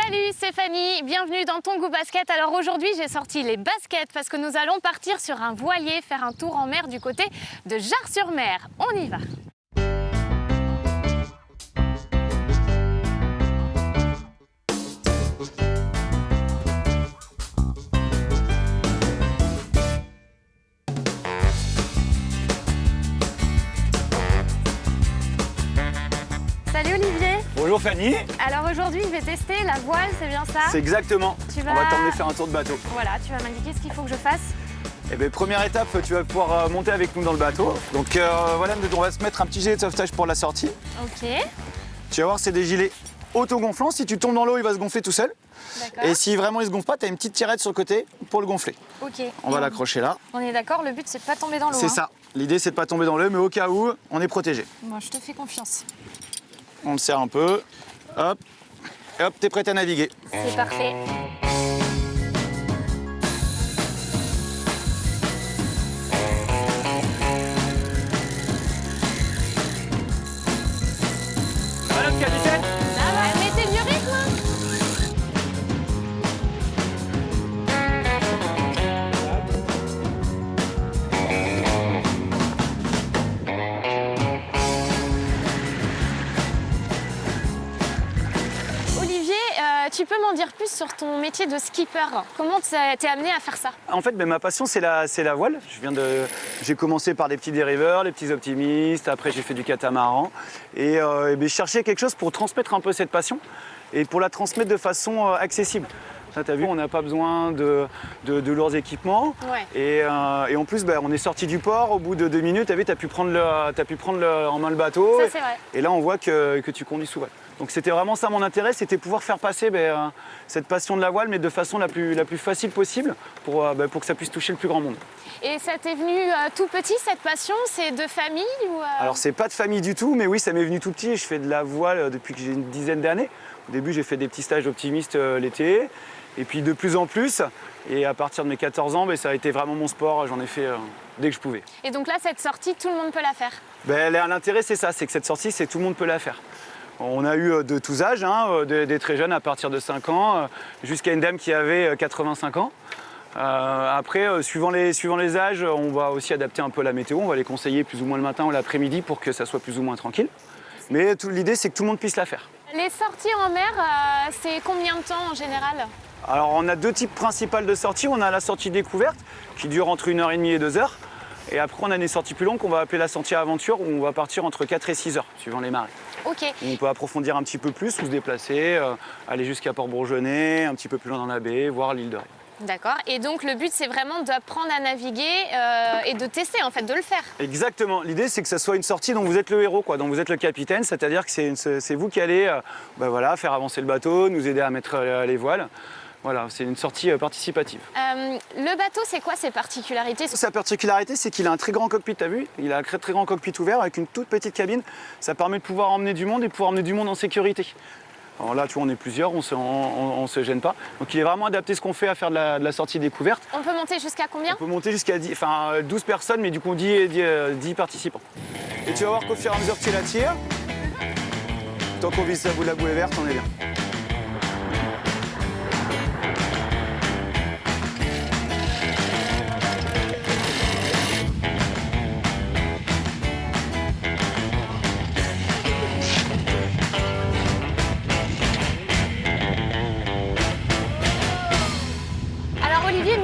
Salut, c'est Fanny, bienvenue dans Ton Goût Basket. Alors aujourd'hui j'ai sorti les baskets parce que nous allons partir sur un voilier, faire un tour en mer du côté de Jars-sur-Mer. On y va. Salut Olivier. Bonjour Fanny. Alors aujourd'hui je vais tester la voile, c'est bien ça? C'est exactement. On va t'emmener faire un tour de bateau. Voilà, tu vas m'indiquer ce qu'il faut que je fasse. Eh bien, première étape, tu vas pouvoir monter avec nous dans le bateau. Donc voilà, on va se mettre un petit gilet de sauvetage pour la sortie. Ok. Tu vas voir, c'est des gilets autogonflants. Si tu tombes dans l'eau, il va se gonfler tout seul. D'accord. Et si vraiment il se gonfle pas, tu as une petite tirette sur le côté pour le gonfler. Ok. On va l'accrocher là. On est d'accord, le but c'est de pas tomber dans l'eau. C'est ça. L'idée, c'est de pas tomber dans l'eau, mais au cas où, on est protégé. Moi je te fais confiance. On le serre un peu. Hop. Et hop, t'es prête à naviguer. C'est parfait. Voilà le capitaine. Mettez du rythme. Olivier, tu peux m'en dire plus sur ton métier de skipper? Comment t'es amené à faire ça? En fait, ma passion, c'est la voile. J'ai commencé par des petits dériveurs, les petits optimistes. Après, j'ai fait du catamaran. Et je cherchais quelque chose pour transmettre un peu cette passion et pour la transmettre de façon accessible. Ça, t'as vu, on n'a pas besoin de lourds équipements. Ouais. Et en plus, on est sorti du port. Au bout de 2 minutes, t'as vu, t'as pu prendre en main le bateau. Ça, c'est vrai. Et là, on voit que tu conduis sous voile. Donc c'était vraiment ça mon intérêt, c'était pouvoir faire passer cette passion de la voile, mais de façon la plus facile possible pour que ça puisse toucher le plus grand monde. Et ça t'est venu tout petit, cette passion? C'est de famille ou Alors c'est pas de famille du tout, mais oui, ça m'est venu tout petit. Je fais de la voile depuis que j'ai une dizaine d'années. Au début, j'ai fait des petits stages optimistes l'été, et puis de plus en plus. Et à partir de mes 14 ans, ça a été vraiment mon sport, j'en ai fait dès que je pouvais. Et donc là, cette sortie, tout le monde peut la faire? L'intérêt, c'est ça, c'est que cette sortie, c'est tout le monde peut la faire. On a eu de tous âges, des très jeunes à partir de 5 ans, jusqu'à une dame qui avait 85 ans. Après, suivant les âges, on va aussi adapter un peu la météo. On va les conseiller plus ou moins le matin ou l'après-midi pour que ça soit plus ou moins tranquille. Mais l'idée, c'est que tout le monde puisse la faire. Les sorties en mer, c'est combien de temps en général? Alors, on a 2 types principaux de sorties. On a la sortie découverte, qui dure entre 1h30 et 2 heures. Et après, on a des sorties plus longues qu'on va appeler la sortie aventure, où on va partir entre 4 et 6 heures, suivant les marées. Ok. On peut approfondir un petit peu plus, ou se déplacer, aller jusqu'à Port-Bourgeonnet, un petit peu plus loin dans la baie, voir l'île de Ré. D'accord. Et donc, le but, c'est vraiment d'apprendre à naviguer et de tester, en fait, de le faire. Exactement. L'idée, c'est que ça soit une sortie dont vous êtes le héros, dont vous êtes le capitaine. C'est-à-dire que c'est vous qui allez faire avancer le bateau, nous aider à mettre les voiles. Voilà, c'est une sortie participative. Le bateau, c'est quoi ses particularités? Sa particularité, c'est qu'il a un très grand cockpit, t'as vu? Il a un très grand cockpit ouvert avec une toute petite cabine. Ça permet de pouvoir emmener du monde et de pouvoir emmener du monde en sécurité. Alors là, tu vois, on est plusieurs, on se gêne pas. Donc il est vraiment adapté ce qu'on fait à faire de la sortie découverte. On peut monter jusqu'à combien? On peut monter jusqu'à 12 personnes, mais du coup 10 participants. Et tu vas voir qu'au fur et à mesure que tu la tires, tant qu'on vise la bouée verte, on est bien.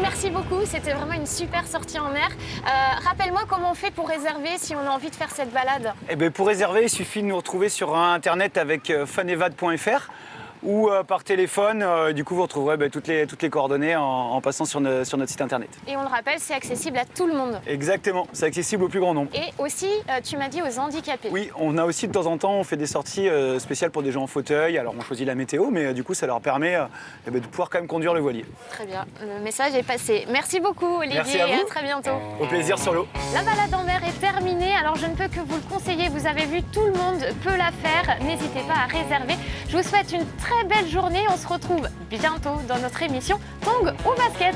Merci beaucoup, c'était vraiment une super sortie en mer. Rappelle-moi comment on fait pour réserver si on a envie de faire cette balade. Pour réserver, il suffit de nous retrouver sur internet avec fanevad.fr ou par téléphone. Du coup, vous retrouverez toutes les coordonnées en passant sur notre site internet. Et on le rappelle, c'est accessible à tout le monde. Exactement, c'est accessible au plus grand nombre. Et aussi, tu m'as dit aux handicapés. Oui, on a aussi de temps en temps, on fait des sorties spéciales pour des gens en fauteuil. Alors on choisit la météo, mais du coup, ça leur permet de pouvoir quand même conduire le voilier. Très bien, le message est passé. Merci beaucoup Olivier. Merci à vous. Et à très bientôt. Au plaisir sur l'eau. La balade en mer est terminée, alors je ne peux que vous le conseiller. Vous avez vu, tout le monde peut la faire. N'hésitez pas à réserver. Je vous souhaite une très belle journée. On se retrouve bientôt dans notre émission Tongue ou Basket.